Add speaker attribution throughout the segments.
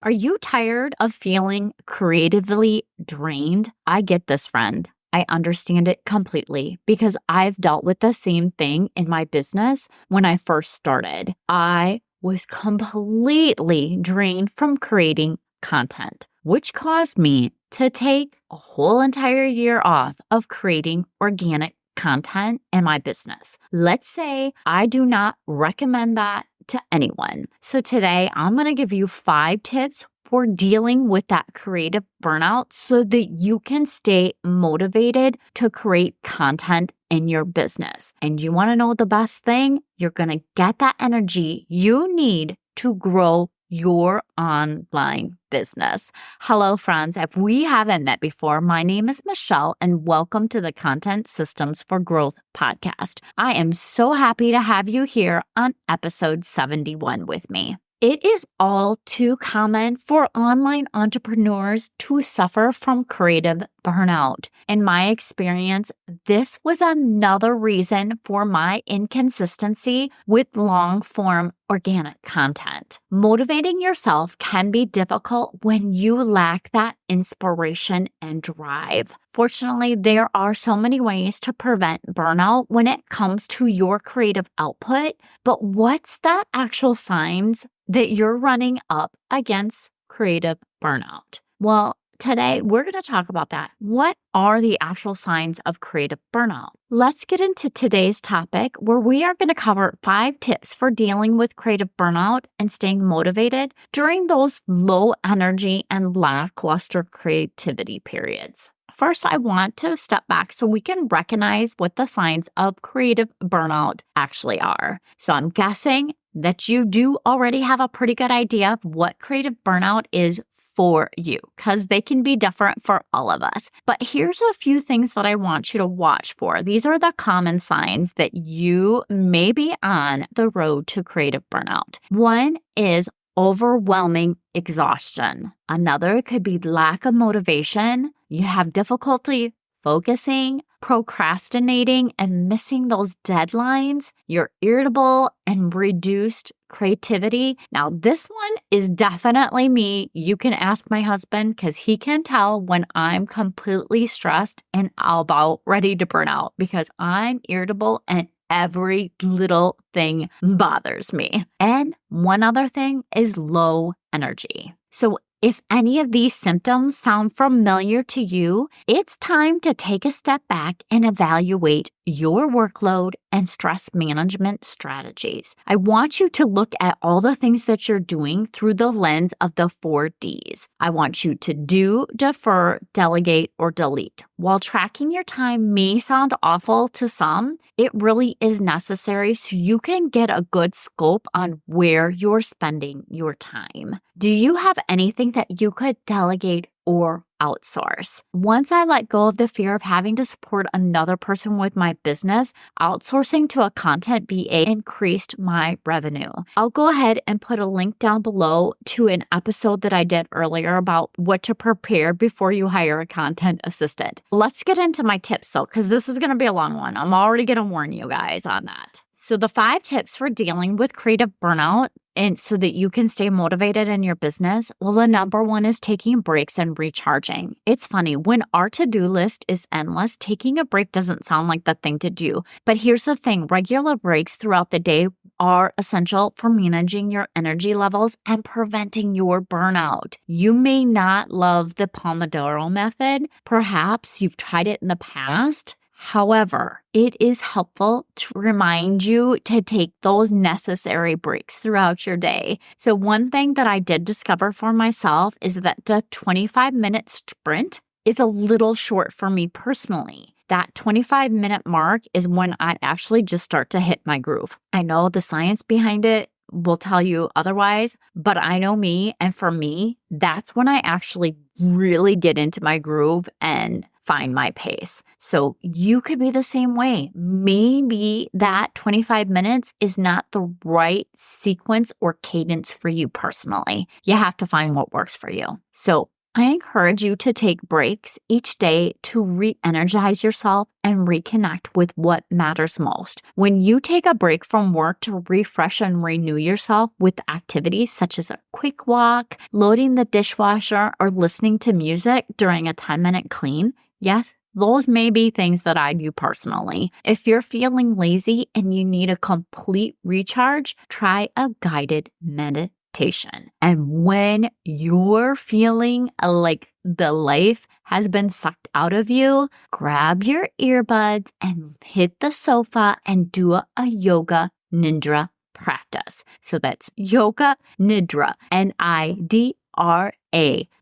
Speaker 1: Are you tired of feeling creatively drained? I get this, friend. I understand it completely because I've dealt with the same thing in my business when I first started. I was completely drained from creating content, which caused me to take a whole entire year off of creating organic content in my business. Let's say I do not recommend that to anyone. So today I'm going to give you 5 tips for dealing with that creative burnout so that you can stay motivated to create content in your business. And you want to know the best thing? You're going to get that energy you need to grow your online business. Hello, friends. If we haven't met before, my name is Michele, and welcome to the Content Systems for Growth podcast. I am so happy to have you here on episode 71 with me. It is all too common for online entrepreneurs to suffer from creative burnout. In my experience, this was another reason for my inconsistency with long-form organic content. Motivating yourself can be difficult when you lack that inspiration and drive. Fortunately, there are so many ways to prevent burnout when it comes to your creative output, but what's the actual signs that you're running up against creative burnout? Well, today we're going to talk about that. What are the actual signs of creative burnout? Let's get into today's topic where we are going to cover 5 tips for dealing with creative burnout and staying motivated during those low energy and lackluster creativity periods. First, I want to step back so we can recognize what the signs of creative burnout actually are. So I'm guessing that you do already have a pretty good idea of what creative burnout is for you, because they can be different for all of us. But here's a few things that I want you to watch for. These are the common signs that you may be on the road to creative burnout. One is overwhelming exhaustion. Another could be lack of motivation. You have difficulty focusing, procrastinating, and missing those deadlines. You're irritable and reduced creativity. Now, this one is definitely me. You can ask my husband because he can tell when I'm completely stressed and about ready to burn out because I'm irritable and every little thing bothers me. And one other thing is low energy. So if any of these symptoms sound familiar to you, it's time to take a step back and evaluate your workload and stress management strategies. I want you to look at all the things that you're doing through the lens of the 4 Ds. I want you to do, defer, delegate, or delete. While tracking your time may sound awful to some, it really is necessary so you can get a good scope on where you're spending your time. Do you have anything that you could delegate or outsource? Once I let go of the fear of having to support another person with my business, outsourcing to a content VA increased my revenue. I'll go ahead and put a link down below to an episode that I did earlier about what to prepare before you hire a content assistant. Let's get into my tips though, because this is going to be a long one. I'm already going to warn you guys on that. So the 5 tips for dealing with creative burnout and so that you can stay motivated in your business, well, the number one is taking breaks and recharging. It's funny, when our to-do list is endless, taking a break doesn't sound like the thing to do. But here's the thing, regular breaks throughout the day are essential for managing your energy levels and preventing your burnout. You may not love the Pomodoro method. Perhaps you've tried it in the past. However, it is helpful to remind you to take those necessary breaks throughout your day. So one thing that I did discover for myself is that the 25-minute sprint is a little short for me personally. That 25-minute mark is when I actually just start to hit my groove. I know the science behind it will tell you otherwise, but I know me, and for me, that's when I actually really get into my groove and find my pace. So you could be the same way. Maybe that 25 minutes is not the right sequence or cadence for you personally. You have to find what works for you. So I encourage you to take breaks each day to re-energize yourself and reconnect with what matters most. When you take a break from work to refresh and renew yourself with activities such as a quick walk, loading the dishwasher, or listening to music during a 10-minute clean, yes, those may be things that I do personally. If you're feeling lazy and you need a complete recharge, try a guided meditation. And when you're feeling like the life has been sucked out of you, grab your earbuds and hit the sofa and do a yoga nidra practice. So that's yoga nidra, Nidra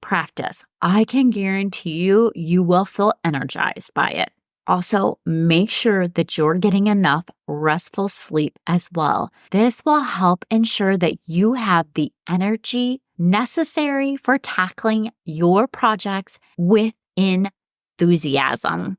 Speaker 1: practice. I can guarantee you, you will feel energized by it. Also, make sure that you're getting enough restful sleep as well. This will help ensure that you have the energy necessary for tackling your projects with enthusiasm.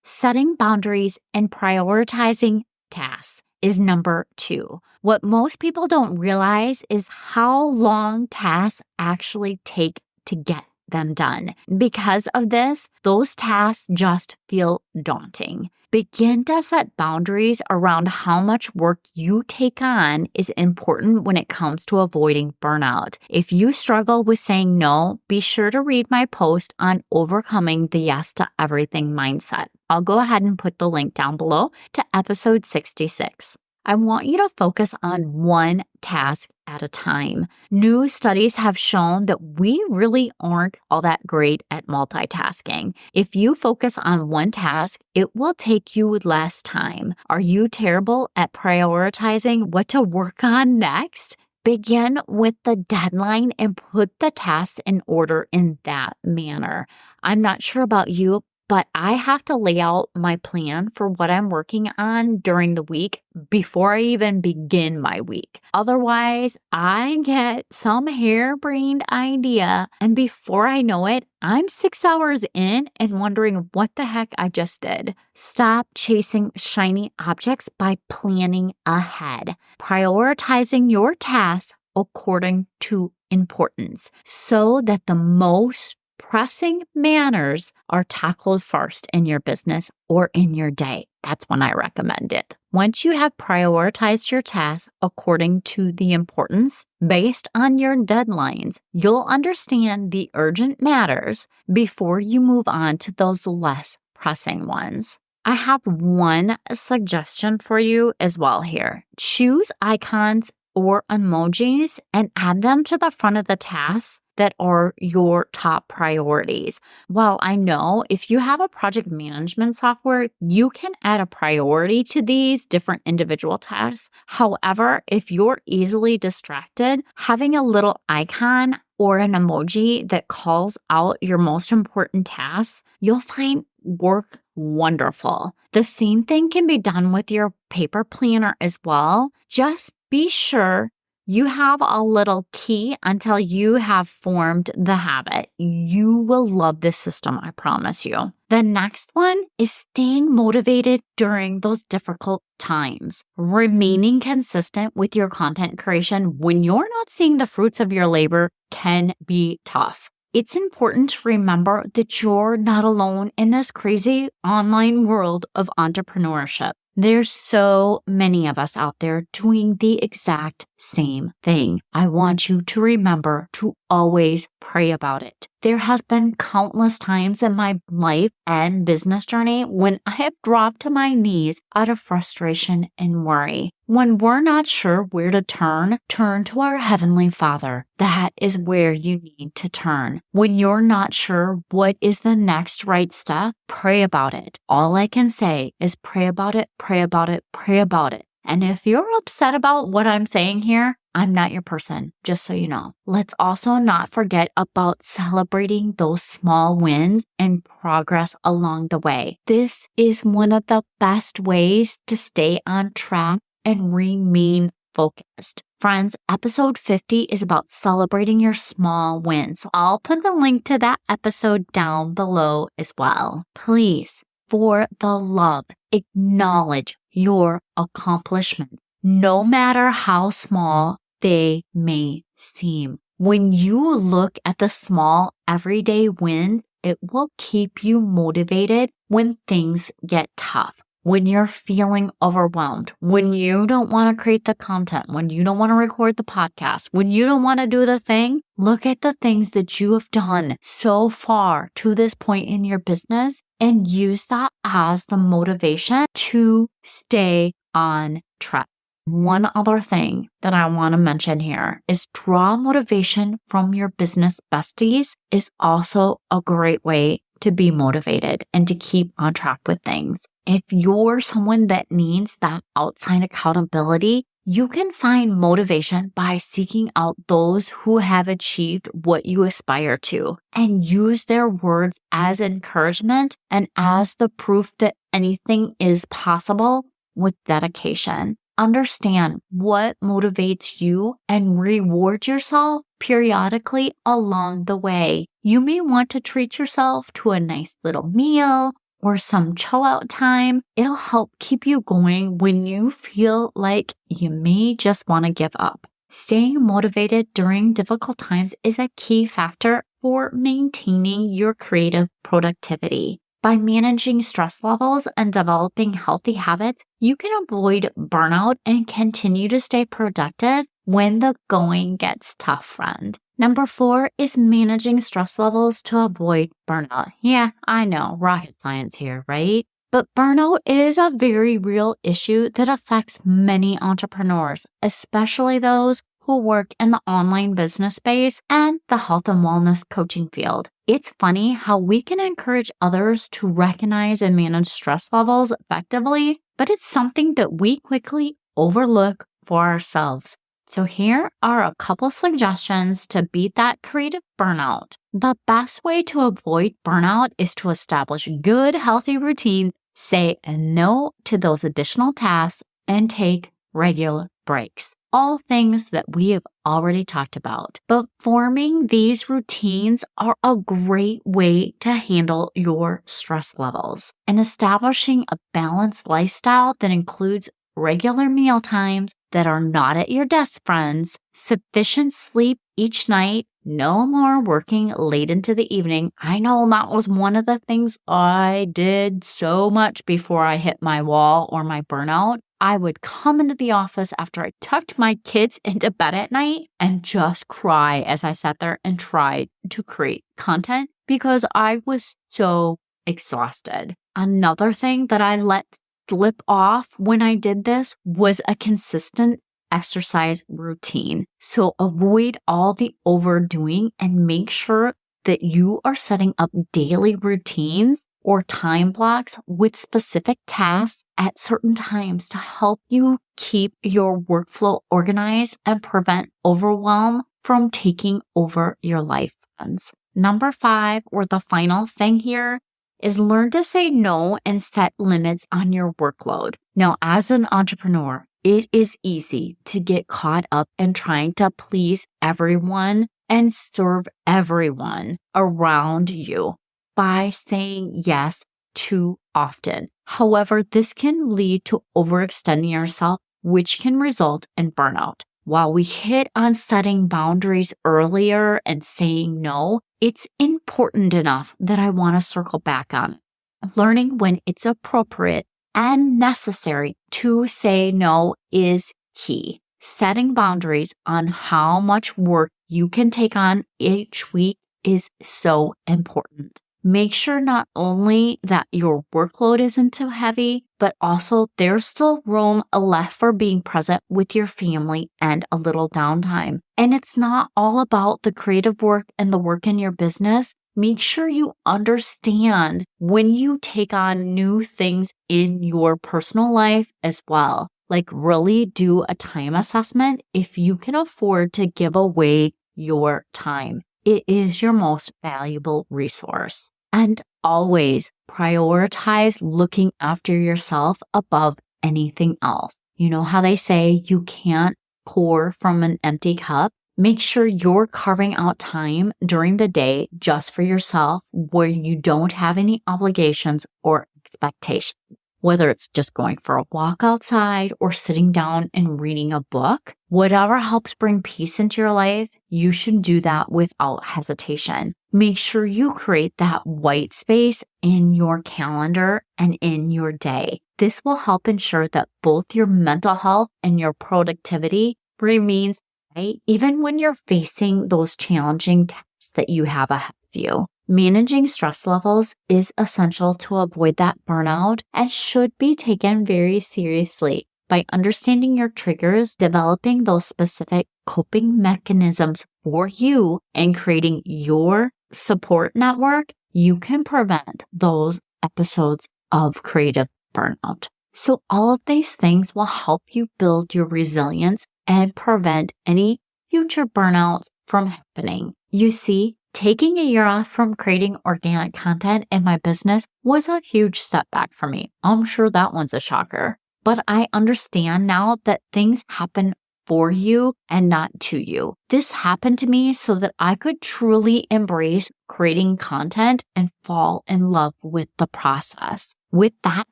Speaker 1: Setting boundaries and prioritizing tasks is number 2. What most people don't realize is how long tasks actually take to get them done. Because of this, those tasks just feel daunting. Begin to set boundaries around how much work you take on is important when it comes to avoiding burnout. If you struggle with saying no, be sure to read my post on overcoming the yes to everything mindset. I'll go ahead and put the link down below to episode 66. I want you to focus on one task at a time. New studies have shown that we really aren't all that great at multitasking. If you focus on one task, it will take you less time. Are you terrible at prioritizing what to work on next? Begin with the deadline and put the tasks in order in that manner. I'm not sure about you, but I have to lay out my plan for what I'm working on during the week before I even begin my week. Otherwise, I get some harebrained idea, and before I know it, I'm 6 hours in and wondering what the heck I just did. Stop chasing shiny objects by planning ahead. Prioritizing your tasks according to importance so that the most pressing matters are tackled first in your business or in your day. That's when I recommend it. Once you have prioritized your tasks according to the importance based on your deadlines, you'll understand the urgent matters before you move on to those less pressing ones. I have one suggestion for you as well here. Choose icons or emojis and add them to the front of the tasks that are your top priorities. Well, I know if you have a project management software, you can add a priority to these different individual tasks. However, if you're easily distracted, having a little icon or an emoji that calls out your most important tasks, you'll find work wonderful. The same thing can be done with your paper planner as well. Just be sure you have a little key until you have formed the habit. You will love this system, I promise you. The next one is staying motivated during those difficult times. Remaining consistent with your content creation when you're not seeing the fruits of your labor can be tough. It's important to remember that you're not alone in this crazy online world of entrepreneurship. There's so many of us out there doing the exact same thing. I want you to remember to always pray about it. There has been countless times in my life and business journey when I have dropped to my knees out of frustration and worry. When we're not sure where to turn to our Heavenly Father. That is where you need to turn. When you're not sure what is the next right step, pray about it. All I can say is pray about it, pray about it, pray about it. And if you're upset about what I'm saying here, I'm not your person, just so you know. Let's also not forget about celebrating those small wins and progress along the way. This is one of the best ways to stay on track and remain focused. Friends, episode 50 is about celebrating your small wins. I'll put the link to that episode down below as well. Please, for the love, acknowledge your accomplishments, no matter how small they may seem. When you look at the small everyday win, it will keep you motivated when things get tough, when you're feeling overwhelmed, when you don't want to create the content, when you don't want to record the podcast, when you don't want to do the thing. Look at the things that you have done so far to this point in your business and use that as the motivation to stay on track. One other thing that I want to mention here is draw motivation from your business besties is also a great way to be motivated and to keep on track with things. If you're someone that needs that outside accountability, you can find motivation by seeking out those who have achieved what you aspire to and use their words as encouragement and as the proof that anything is possible with dedication. Understand what motivates you and reward yourself periodically along the way. You may want to treat yourself to a nice little meal or some chill out time. It'll help keep you going when you feel like you may just want to give up. Staying motivated during difficult times is a key factor for maintaining your creative productivity. By managing stress levels and developing healthy habits, you can avoid burnout and continue to stay productive when the going gets tough, friend. Number 4 is managing stress levels to avoid burnout. Yeah, I know, rocket science here, right? But burnout is a very real issue that affects many entrepreneurs, especially those who work in the online business space and the health and wellness coaching field. It's funny how we can encourage others to recognize and manage stress levels effectively, but it's something that we quickly overlook for ourselves. So here are a couple suggestions to beat that creative burnout. The best way to avoid burnout is to establish good, healthy routines, say no to those additional tasks, and take regular breaks. All things that we have already talked about. But forming these routines are a great way to handle your stress levels. And establishing a balanced lifestyle that includes regular meal times that are not at your desk, friends, sufficient sleep each night, no more working late into the evening. I know that was one of the things I did so much before I hit my wall or my burnout. I would come into the office after I tucked my kids into bed at night and just cry as I sat there and tried to create content because I was so exhausted. Another thing that I let slip off when I did this was a consistent exercise routine. So avoid all the overdoing and make sure that you are setting up daily routines or time blocks with specific tasks at certain times to help you keep your workflow organized and prevent overwhelm from taking over your life, friends. Number 5, or the final thing here, is learn to say no and set limits on your workload. Now, as an entrepreneur, it is easy to get caught up in trying to please everyone and serve everyone around you by saying yes too often. However, this can lead to overextending yourself, which can result in burnout. While we hit on setting boundaries earlier and saying no, it's important enough that I want to circle back on it. Learning when it's appropriate and necessary to say no is key. Setting boundaries on how much work you can take on each week is so important. Make sure not only that your workload isn't too heavy, but also there's still room left for being present with your family and a little downtime. And it's not all about the creative work and the work in your business. Make sure you understand when you take on new things in your personal life as well. Like really do a time assessment if you can afford to give away your time. It is your most valuable resource. And always prioritize looking after yourself above anything else. You know how they say you can't pour from an empty cup? Make sure you're carving out time during the day just for yourself where you don't have any obligations or expectations. whether it's just going for a walk outside or sitting down and reading a book. Whatever helps bring peace into your life, you should do that without hesitation. Make sure you create that white space in your calendar and in your day. This will help ensure that both your mental health and your productivity remains high, even when you're facing those challenging tasks that you have ahead of you. Managing stress levels is essential to avoid that burnout and should be taken very seriously. By understanding your triggers, developing those specific coping mechanisms for you, and creating your support network, you can prevent those episodes of creative burnout. So all of these things will help you build your resilience and prevent any future burnouts from happening. You see, taking a year off from creating organic content in my business was a huge setback for me. I'm sure that one's a shocker. But I understand now that things happen for you and not to you. This happened to me so that I could truly embrace creating content and fall in love with the process. With that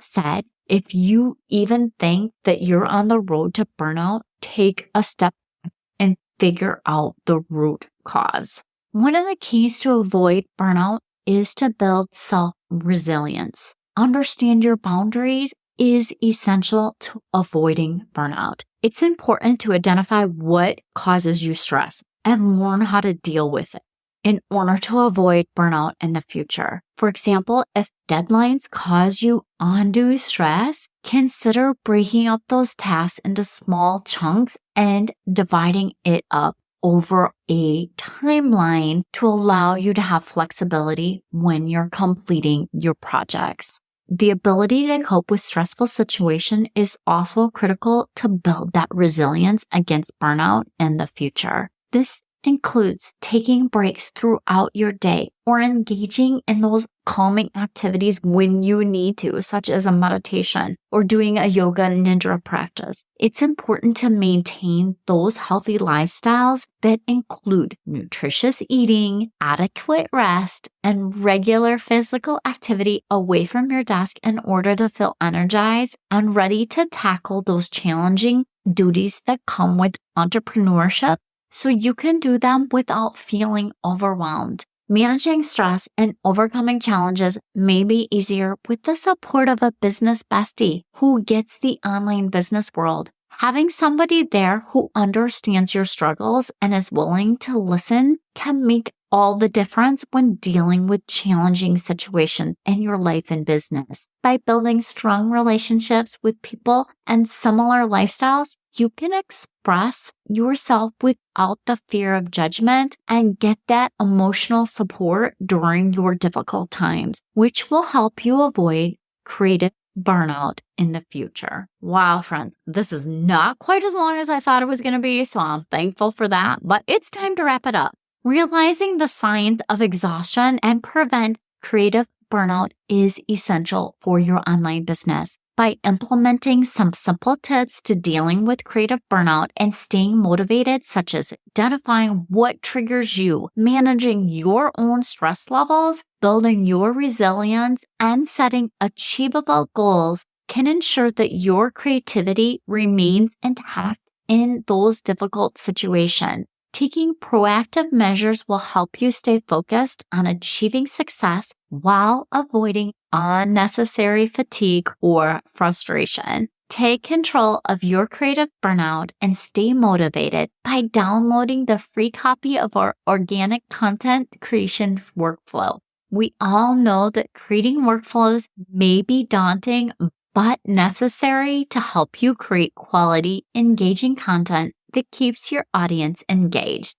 Speaker 1: said, if you even think that you're on the road to burnout, take a step back and figure out the root cause. One of the keys to avoid burnout is to build self-resilience. Understand your boundaries is essential to avoiding burnout. It's important to identify what causes you stress and learn how to deal with it in order to avoid burnout in the future. For example, if deadlines cause you undue stress, consider breaking up those tasks into small chunks and dividing it up over a timeline to allow you to have flexibility when you're completing your projects. The ability to cope with stressful situations is also critical to build that resilience against burnout in the future. This includes taking breaks throughout your day or engaging in those calming activities when you need to, such as a meditation or doing a yoga nidra practice. It's important to maintain those healthy lifestyles that include nutritious eating, adequate rest, and regular physical activity away from your desk in order to feel energized and ready to tackle those challenging duties that come with entrepreneurship, so you can do them without feeling overwhelmed. Managing stress and overcoming challenges may be easier with the support of a business bestie who gets the online business world. Having somebody there who understands your struggles and is willing to listen can make all the difference when dealing with challenging situations in your life and business. By building strong relationships with people and similar lifestyles, you can express yourself without the fear of judgment and get that emotional support during your difficult times, which will help you avoid creative burnout in the future. Wow, friends, this is not quite as long as I thought it was going to be, so I'm thankful for that, but it's time to wrap it up. Realizing the signs of exhaustion and prevent creative burnout is essential for your online business. By implementing some simple tips to dealing with creative burnout and staying motivated, such as identifying what triggers you, managing your own stress levels, building your resilience, and setting achievable goals, can ensure that your creativity remains intact in those difficult situations. Taking proactive measures will help you stay focused on achieving success while avoiding unnecessary fatigue or frustration. Take control of your creative burnout and stay motivated by downloading the free copy of our organic content creation workflow. We all know that creating workflows may be daunting, but necessary to help you create quality, engaging content that keeps your audience engaged.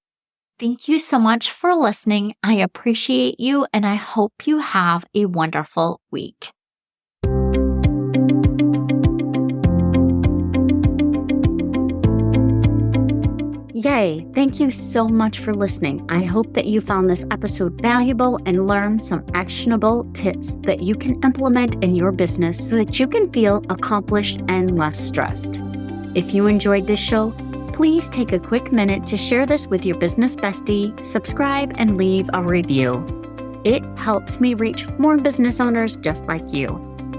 Speaker 1: Thank you so much for listening. I appreciate you, and I hope you have a wonderful week. Yay! Thank you so much for listening. I hope that you found this episode valuable and learned some actionable tips that you can implement in your business so that you can feel accomplished and less stressed. If you enjoyed this show, please take a quick minute to share this with your business bestie, subscribe, and leave a review. It helps me reach more business owners just like you.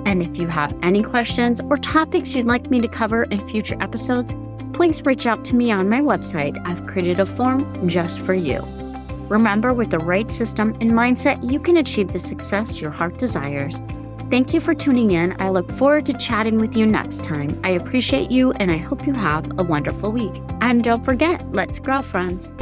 Speaker 1: And if you have any questions or topics you'd like me to cover in future episodes, please reach out to me on my website. I've created a form just for you. Remember, with the right system and mindset, you can achieve the success your heart desires. Thank you for tuning in. I look forward to chatting with you next time. I appreciate you, and I hope you have a wonderful week. And don't forget, let's grow, friends.